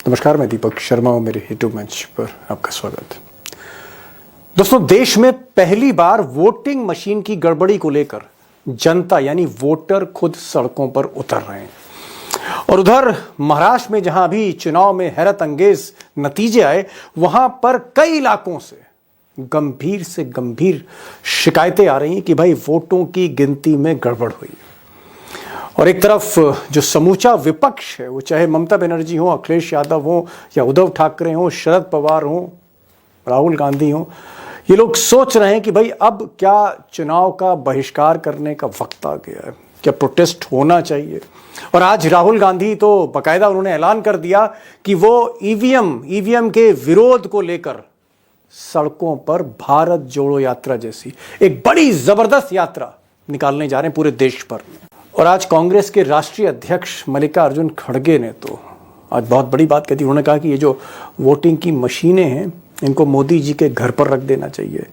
नमस्कार, मैं दीपक शर्मा हूं। मेरे यूट्यूब मंच पर आपका स्वागत है। दोस्तों, देश में पहली बार वोटिंग मशीन की गड़बड़ी को लेकर जनता यानी वोटर खुद सड़कों पर उतर रहे हैं। और उधर महाराष्ट्र में जहां अभी चुनाव में हैरत अंगेज नतीजे आए, वहां पर कई इलाकों से गंभीर शिकायतें आ रही हैं कि भाई वोटों की गिनती में गड़बड़ हुई। और एक तरफ जो समूचा विपक्ष है, वो चाहे ममता बनर्जी हो, अखिलेश यादव हो, या उद्धव ठाकरे हो, शरद पवार हो, राहुल गांधी हो, ये लोग सोच रहे हैं कि भाई अब क्या चुनाव का बहिष्कार करने का वक्त आ गया है, क्या प्रोटेस्ट होना चाहिए। और आज राहुल गांधी तो बाकायदा उन्होंने ऐलान कर दिया कि वो ईवीएम के विरोध को लेकर सड़कों पर भारत जोड़ो यात्रा जैसी एक बड़ी जबरदस्त यात्रा निकालने जा रहे हैं पूरे देश भर में। और आज कांग्रेस के राष्ट्रीय अध्यक्ष मल्लिकार्जुन खड़गे ने तो आज बहुत बड़ी बात कही। उन्होंने कहा कि ये जो वोटिंग की मशीनें हैं, इनको मोदी जी के घर पर रख देना चाहिए,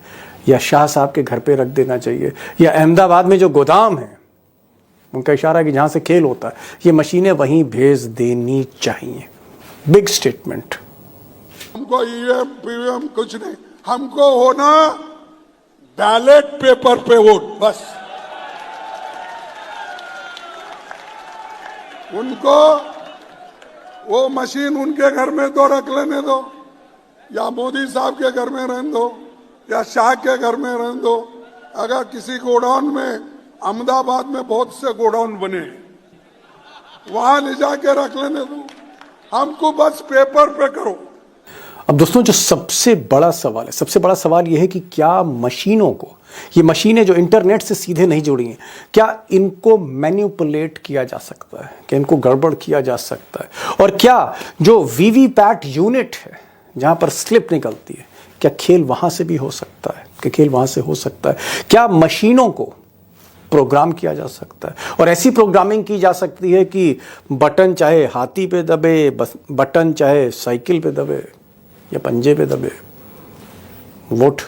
या शाह साहब के घर पे रख देना चाहिए, या अहमदाबाद में जो गोदाम है, उनका इशारा कि जहां से खेल होता है, ये मशीनें वहीं भेज देनी चाहिए। Big statement. हमको ईवीएम पीवीएम कुछ नहीं, हमको होना बैलेट पेपर पे वोट, बस। उनको वो मशीन उनके घर में तो रख लेने दो, या मोदी साहब के घर में रहने दो, या शाह के घर में रहने दो। अगर किसी गोडाउन में, अहमदाबाद में बहुत से गोडाउन बने, वहां ले जाके रख लेने दो, हमको बस पेपर पे करो। अब दोस्तों, जो सबसे बड़ा सवाल यह है कि क्या मशीनों को, ये मशीनें जो इंटरनेट से सीधे नहीं जुड़ी हैं, क्या इनको मैनिपुलेट किया जा सकता है, क्या इनको गड़बड़ किया जा सकता है? और क्या जो वीवीपैट यूनिट है, जहां पर स्लिप निकलती है, क्या खेल वहां से भी हो सकता है? क्या मशीनों को प्रोग्राम किया जा सकता है? और ऐसी प्रोग्रामिंग की जा सकती है कि बटन चाहे हाथी पे दबे, बटन चाहे साइकिल पे दबे या पंजे पे दबे, वोट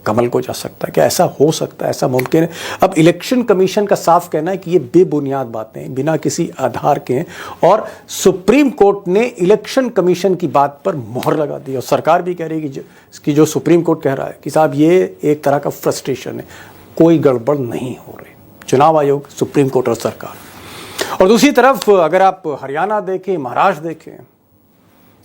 कमल को जा सकता है? क्या ऐसा हो सकता है? ऐसा मुमकिन है? अब इलेक्शन कमीशन का साफ कहना है कि ये बेबुनियाद बातें, बिना किसी आधार के हैं। और सुप्रीम कोर्ट ने इलेक्शन कमीशन की बात पर मोहर लगा दी। और सरकार भी कह रही है कि जो सुप्रीम कोर्ट कह रहा है कि साहब ये एक तरह का फ्रस्ट्रेशन है, कोई गड़बड़ नहीं हो रही। चुनाव आयोग, सुप्रीम कोर्ट और सरकार। और दूसरी तरफ अगर आप हरियाणा देखें, महाराष्ट्र देखें,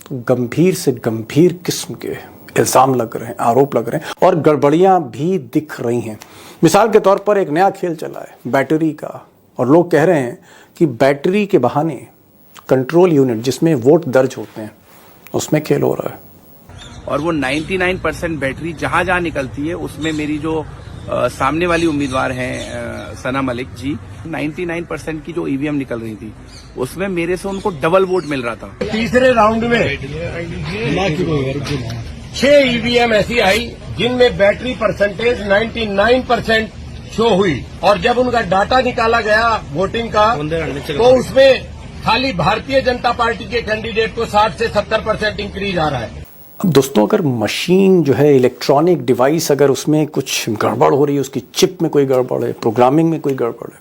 तो गंभीर से गंभीर किस्म के इल्जाम लग रहे हैं, आरोप लग रहे हैं, और गड़बड़ियां भी दिख रही हैं। मिसाल के तौर पर एक नया खेल चला है बैटरी का, और लोग कह रहे हैं कि बैटरी के बहाने कंट्रोल यूनिट जिसमें वोट दर्ज होते हैं, उसमें खेल हो रहा है। और वो 99% बैटरी जहां जहां निकलती है, उसमें मेरी जो सामने वाली उम्मीदवार हैं सना मलिक जी, 99% की जो ईवीएम निकल रही थी, उसमें मेरे से उनको डबल वोट मिल रहा था। तीसरे राउंड में 6 ईवीएम ऐसी आई जिनमें बैटरी परसेंटेज 99% शो हुई, और जब उनका डाटा निकाला गया वोटिंग का, तो उसमें खाली भारतीय जनता पार्टी के कैंडिडेट को 60 से 70% इंक्रीज आ रहा है। अब दोस्तों, अगर मशीन जो है, इलेक्ट्रॉनिक डिवाइस, अगर उसमें कुछ गड़बड़ हो रही है, उसकी चिप में कोई गड़बड़ है, प्रोग्रामिंग में कोई गड़बड़ है,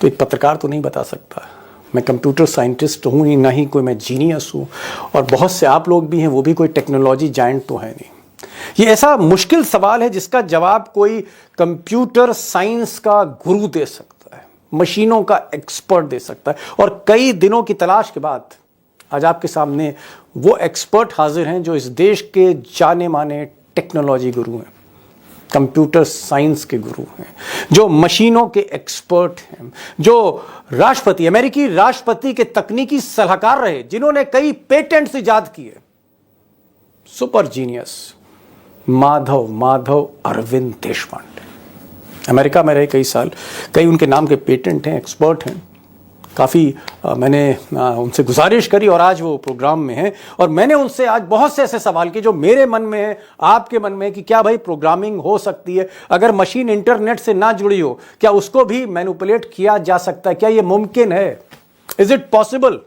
तो एक पत्रकार तो नहीं बता सकता। मैं कंप्यूटर साइंटिस्ट हूँ ही, ना ही कोई मैं जीनियस हूँ, और बहुत से आप लोग भी हैं, वो भी कोई टेक्नोलॉजी जायंट तो है नहीं। ये ऐसा मुश्किल सवाल है जिसका जवाब कोई कंप्यूटर साइंस का गुरु दे सकता है, मशीनों का एक्सपर्ट दे सकता है। और कई दिनों की तलाश के बाद आज आपके सामने वो एक्सपर्ट हाजिर हैं जो इस देश के जाने माने टेक्नोलॉजी गुरु हैं, कंप्यूटर साइंस के गुरु हैं, जो मशीनों के एक्सपर्ट हैं, जो अमेरिकी राष्ट्रपति के तकनीकी सलाहकार रहे, जिन्होंने कई पेटेंट्स इजाद किए। Super genius Madhav Arvind Deshpande America में रहे कई साल, कई उनके नाम के पेटेंट हैं, एक्सपर्ट हैं। काफ़ी मैंने उनसे गुजारिश करी और आज वो प्रोग्राम में हैं। और मैंने उनसे आज बहुत से ऐसे सवाल किए जो मेरे मन में है, आपके मन में है, कि क्या भाई प्रोग्रामिंग हो सकती है? अगर मशीन इंटरनेट से ना जुड़ी हो, क्या उसको भी मैनिपुलेट किया जा सकता है? क्या ये मुमकिन है? Is it possible?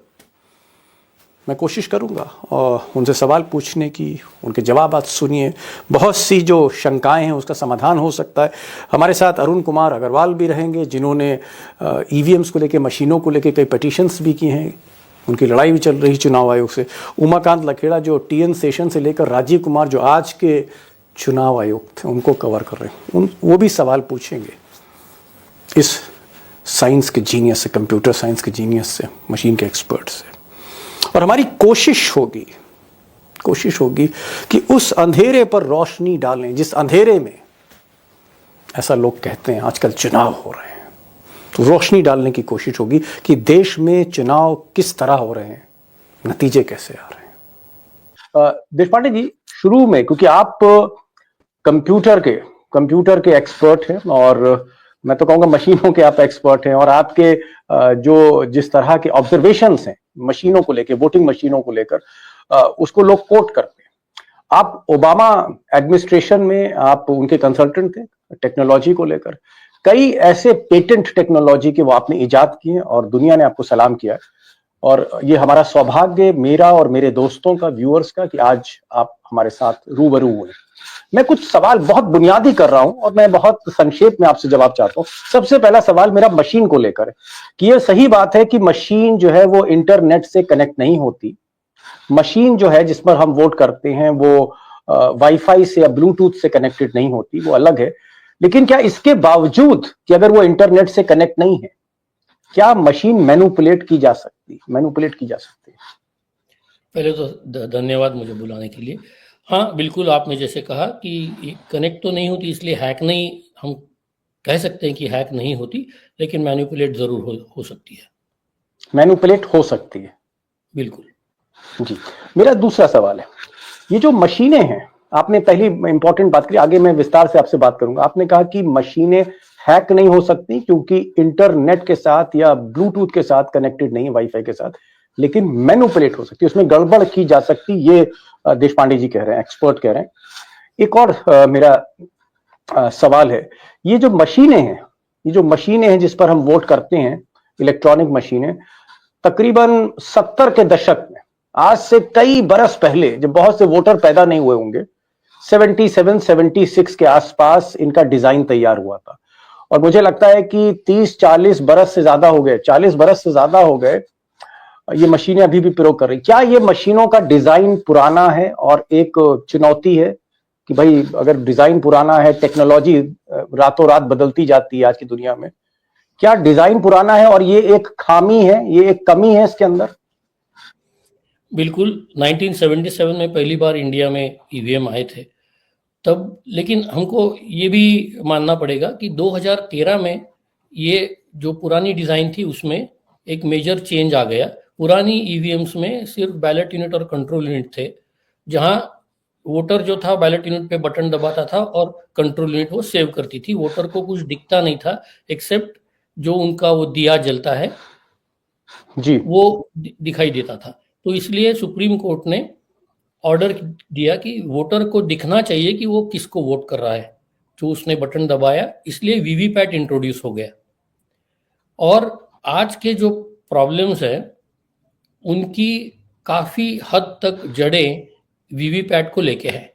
मैं कोशिश करूंगा और उनसे सवाल पूछने की, उनके जवाब आज सुनिए। बहुत सी जो शंकाएं हैं उसका समाधान हो सकता है। हमारे साथ अरुण कुमार अग्रवाल भी रहेंगे, जिन्होंने ईवीएम्स को लेके, मशीनों को लेके कई पिटीशंस भी की हैं, उनकी लड़ाई भी चल रही चुनाव आयोग से। उमाकांत लखेड़ा जो टीएन सेशन से लेकर राजीव कुमार जो आज के चुनाव आयोग थे उनको कवर कर रहे हैं, वो भी सवाल पूछेंगे इस साइंस के जीनियस से, कंप्यूटर साइंस के जीनियस से, मशीन के एक्सपर्ट से। और हमारी कोशिश होगी कि उस अंधेरे पर रोशनी डालें जिस अंधेरे में, ऐसा लोग कहते हैं, आजकल चुनाव हो रहे हैं, तो रोशनी डालने की कोशिश होगी कि देश में चुनाव किस तरह हो रहे हैं, नतीजे कैसे आ रहे हैं। देशपांडे जी, शुरू में क्योंकि आप कंप्यूटर के एक्सपर्ट हैं और मैं तो कहूंगा मशीनों के आप एक्सपर्ट हैं, और आपके जो जिस तरह के ऑब्जर्वेशंस हैं मशीनों को लेकर, वोटिंग मशीनों को लेकर, उसको लोग कोट करते हैं। आप ओबामा एडमिनिस्ट्रेशन में आप उनके कंसल्टेंट थे टेक्नोलॉजी को लेकर। कई ऐसे पेटेंट टेक्नोलॉजी के वो आपने इजाद किए और दुनिया ने आपको सलाम किया है। और ये हमारा सौभाग्य, मेरा और मेरे दोस्तों का, व्यूअर्स का, कि आज आप हमारे साथ रूबरू हुए। मैं कुछ सवाल बहुत बुनियादी कर रहा हूं और मैं बहुत संक्षेप में आपसे जवाब चाहता हूं। सबसे पहला सवाल मेरा मशीन को लेकर है कि यह सही बात है कि मशीन जो है वो इंटरनेट से कनेक्ट नहीं होती। मशीन जो है जिस पर हम वोट करते हैं वो वाईफाई से या ब्लूटूथ से कनेक्टेड नहीं होती, वो अलग है। लेकिन क्या इसके बावजूद कि अगर वो इंटरनेट से कनेक्ट नहीं है, क्या मशीन मैनिपुलेट की जा सकती है? पहले तो धन्यवाद मुझे बुलाने के लिए। हाँ, बिल्कुल, आपने जैसे कहा कि कनेक्ट तो नहीं होती, इसलिए हैक नहीं, हम कह सकते हैं कि हैक नहीं होती, लेकिन मैनिपुलेट जरूर हो सकती है। मैनिपुलेट हो सकती है, बिल्कुल जी। मेरा दूसरा सवाल है, ये जो मशीनें हैं, आपने पहली इंपॉर्टेंट बात करी, आगे मैं विस्तार से आपसे बात करूंगा। आपने कहा कि मशीनें हैक नहीं हो सकती क्योंकि इंटरनेट के साथ या ब्लूटूथ के साथ कनेक्टेड नहीं है, वाईफाई के साथ, लेकिन मैनिपुलेट हो सकती है, उसमें गड़बड़ की जा सकती, ये देशपांडे जी कह रहे हैं, एक्सपर्ट कह रहे हैं। एक और मेरा सवाल है, ये जो मशीनें हैं जिस पर हम वोट करते हैं, इलेक्ट्रॉनिक मशीनें, तकरीबन 70 के दशक में, आज से कई बरस पहले, जब बहुत से वोटर पैदा नहीं हुए होंगे, 77-76 के आसपास इनका डिजाइन तैयार हुआ था। और मुझे लगता है कि 30-40 बरस से ज्यादा हो गए, 40 बरस से ज्यादा हो गए, ये मशीनें अभी भी प्रयोग कर रही। क्या ये मशीनों का डिजाइन पुराना है और एक चुनौती है कि भाई अगर डिजाइन पुराना है, टेक्नोलॉजी रातों रात बदलती जाती है आज की दुनिया में, क्या डिजाइन पुराना है और ये एक खामी है, ये एक कमी है इसके अंदर? बिल्कुल, 1977 में पहली बार इंडिया में ईवीएम आए थे तब, लेकिन हमको ये भी मानना पड़ेगा कि 2013 में ये जो पुरानी डिज़ाइन थी उसमें एक मेजर चेंज आ गया। पुरानी ईवीएम्स में सिर्फ बैलेट यूनिट और कंट्रोल यूनिट थे, जहां वोटर जो था बैलेट यूनिट पे बटन दबाता था और कंट्रोल यूनिट वो सेव करती थी। वोटर को कुछ दिखता नहीं था एक्सेप्ट जो उनका वो दिया जलता है जी, वो दिखाई देता था। तो इसलिए सुप्रीम कोर्ट ने ऑर्डर दिया कि वोटर को दिखना चाहिए कि वो किसको वोट कर रहा है, जो उसने बटन दबाया, इसलिए वीवीपैट इंट्रोड्यूस हो गया। और आज के जो प्रॉब्लम्स है उनकी काफी हद तक जड़ें वीवीपैट को लेके है।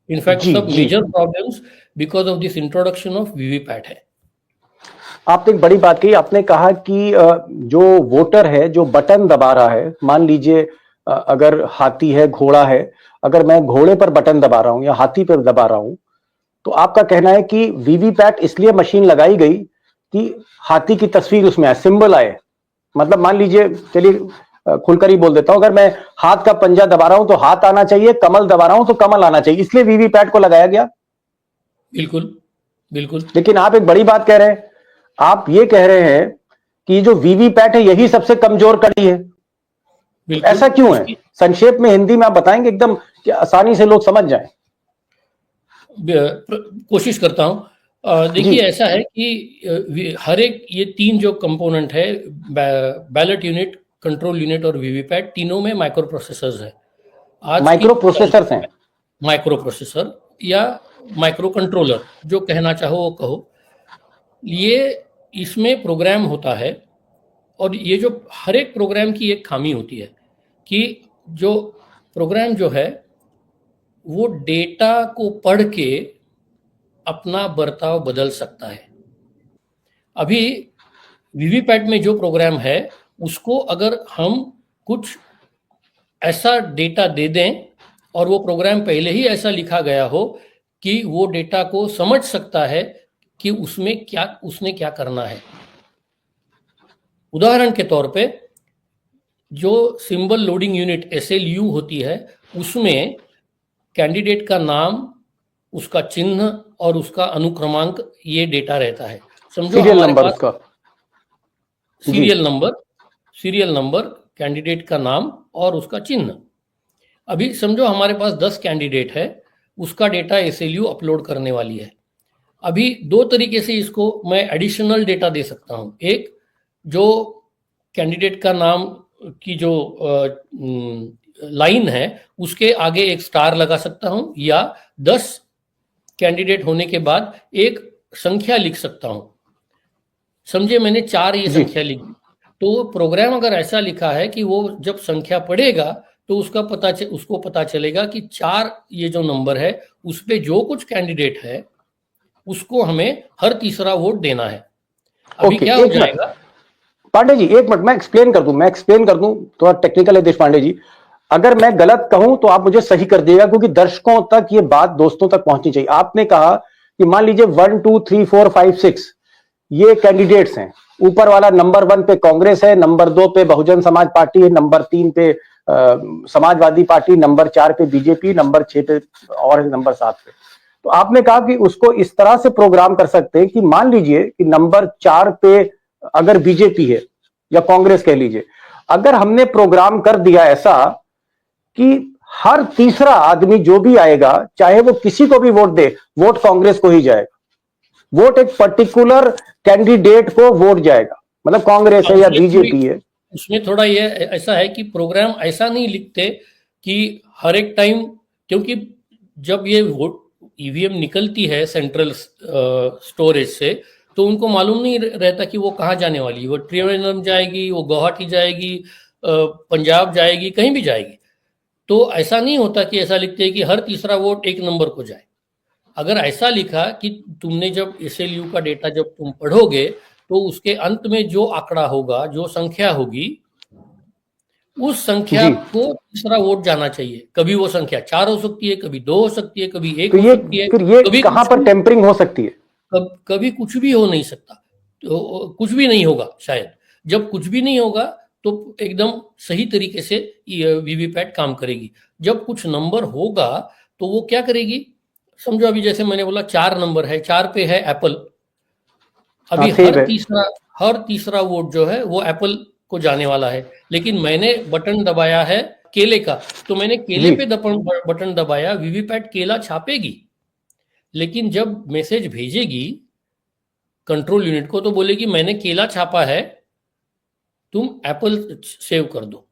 इनफैक्ट सब major problems because of this introduction of VVPAT है। आपने एक बड़ी बात कही, आपने कहा कि जो वोटर है जो बटन दबा रहा है, मान लीजिए अगर हाथी है, घोड़ा है, अगर मैं घोड़े पर बटन दबा रहा हूं या हाथी पर दबा रहा हूं, तो आपका कहना है कि वीवीपैट इसलिए मशीन लगाई गई कि हाथी की तस्वीर उसमें आए, सिंबल आए। मतलब मान लीजिए, चलिए खुलकर ही बोल देता हूं, अगर मैं हाथ का पंजा दबा रहा हूं तो हाथ आना चाहिए, कमल दबा रहा हूं तो कमल आना चाहिए, इसलिए वीवीपैट को लगाया गया। बिल्कुल बिल्कुल। लेकिन आप एक बड़ी बात कह रहे हैं, आप ये कह रहे हैं कि जो वीवीपैट है यही सबसे कमजोर कड़ी है। ऐसा क्यों है? संक्षेप में हिंदी में आप बताएंगे एकदम कि आसानी से लोग समझ जाएं। कोशिश करता हूं। देखिए, ऐसा है कि हर एक ये तीन जो कंपोनेंट है, बैलेट यूनिट, कंट्रोल यूनिट और वीवीपैट, तीनों में माइक्रो प्रोसेसर्स है। आज माइक्रो प्रोसेसर्स हैं, माइक्रो प्रोसेसर या माइक्रो कंट्रोलर, जो कहना चाहो वो कहो। ये इसमें प्रोग्राम होता है और ये जो हर एक प्रोग्राम की एक खामी होती है कि जो प्रोग्राम जो है वो डेटा को पढ़ के अपना बर्ताव बदल सकता है। अभी वीवीपैट में जो प्रोग्राम है उसको अगर हम कुछ ऐसा डेटा दे दें और वो प्रोग्राम पहले ही ऐसा लिखा गया हो कि वो डेटा को समझ सकता है कि उसने क्या करना है। उदाहरण के तौर पे जो सिंबल लोडिंग यूनिट SLU होती है, उसमें कैंडिडेट का नाम, उसका चिन्ह और उसका अनुक्रमांक ये डेटा रहता है। समझो सीरियल हमारे नंबर पास उसका, सीरियल नंबर, कैंडिडेट का नाम और उसका चिन्ह। अभी समझो हमारे पास 10 कैंडिडेट है, उसका डेटा SLU अपलोड करने वाली है। अभी दो तरीके से इसको मैं एडिशनल डेटा दे सकता हूं। एक, जो कैंडिडेट का नाम की जो लाइन है उसके आगे एक स्टार लगा सकता हूं, या 10 कैंडिडेट होने के बाद एक संख्या लिख सकता हूं। समझे, मैंने 4 ये संख्या लिखी, तो प्रोग्राम अगर ऐसा लिखा है कि वो जब संख्या पढ़ेगा तो उसको पता चलेगा कि 4 ये जो नंबर है उस पे जो कुछ कैंडिडेट है उसको हमें हर तीसरा वोट देना है। अभी ओके, क्या हो जाएगा, पांडे जी एक मिनट, मैं एक्सप्लेन कर दूं, थोड़ा टेक्निकल है देश पांडे जी। अगर मैं गलत कहूं तो आप मुझे सही कर दिएगा, क्योंकि दर्शकों तक ये बात, दोस्तों तक पहुंचनी चाहिए। आपने कहा कि मान लीजिए 1 2 3 4 5 6 ये कैंडिडेट्स हैं, ऊपर वाला नंबर 1 पे कांग्रेस है, नंबर 2 पे बहुजन समाज पार्टी है, नंबर 3 पे समाजवादी पार्टी, नंबर 4 पे बीजेपी, नंबर 6 पे और नंबर 7 पे। तो आपने कहा कि उसको इस तरह से प्रोग्राम कर सकते हैं कि मान लीजिए कि नंबर 4 पे अगर बीजेपी है या कांग्रेस कह लीजिए, अगर हमने प्रोग्राम कर दिया ऐसा कि हर तीसरा आदमी जो भी आएगा, चाहे वो किसी को भी वोट दे, वोट कांग्रेस को ही जाएगा, वोट एक पर्टिकुलर कैंडिडेट को वोट जाएगा, मतलब कांग्रेस है या बीजेपी है। उसमें थोड़ा ये ऐसा है कि प्रोग्राम ऐसा नहीं लिखते कि हर एक टाइम, क्योंकि जब ये वोट ईवीएम निकलती है सेंट्रल स्टोरेज से, तो उनको मालूम नहीं रहता कि वो कहाँ जाने वाली है। वो त्रिवेंद्रम जाएगी, वो गुवाहाटी जाएगी, पंजाब जाएगी, कहीं भी जाएगी। तो ऐसा नहीं होता कि ऐसा लिखते हैं कि हर तीसरा वोट एक नंबर को जाए। अगर ऐसा लिखा कि तुमने जब SLU का डेटा जब तुम पढ़ोगे तो उसके अंत में जो आंकड़ा होगा, जो संख्या होगी, उस संख्या को तीसरा वोट जाना चाहिए। कभी वो संख्या 4 हो सकती है, कभी 2 हो सकती है, कभी 1 हो सकती है, फिर ये कभी कहां पर टेम्परिंग हो सकती है? कभी कुछ भी हो नहीं सकता, तो कुछ भी नहीं होगा शायद। जब कुछ भी नहीं होगा तो एकदम सही तरीके से वीवीपैट काम करेगी। जब कुछ नंबर होगा तो वो क्या करेगी, समझो अभी जैसे मैंने बोला 4 नंबर है, 4 पे है एप्पल। अभी हर तीसरा वोट जो है वो एप्पल को जाने वाला है, लेकिन मैंने बटन दबाया है केले का, तो मैंने केले पे बटन दबाया, वीवीपैट केला छापेगी। लेकिन जब मैसेज भेजेगी कंट्रोल यूनिट को तो बोलेगी मैंने केला छापा है, तुम एप्पल सेव कर दो।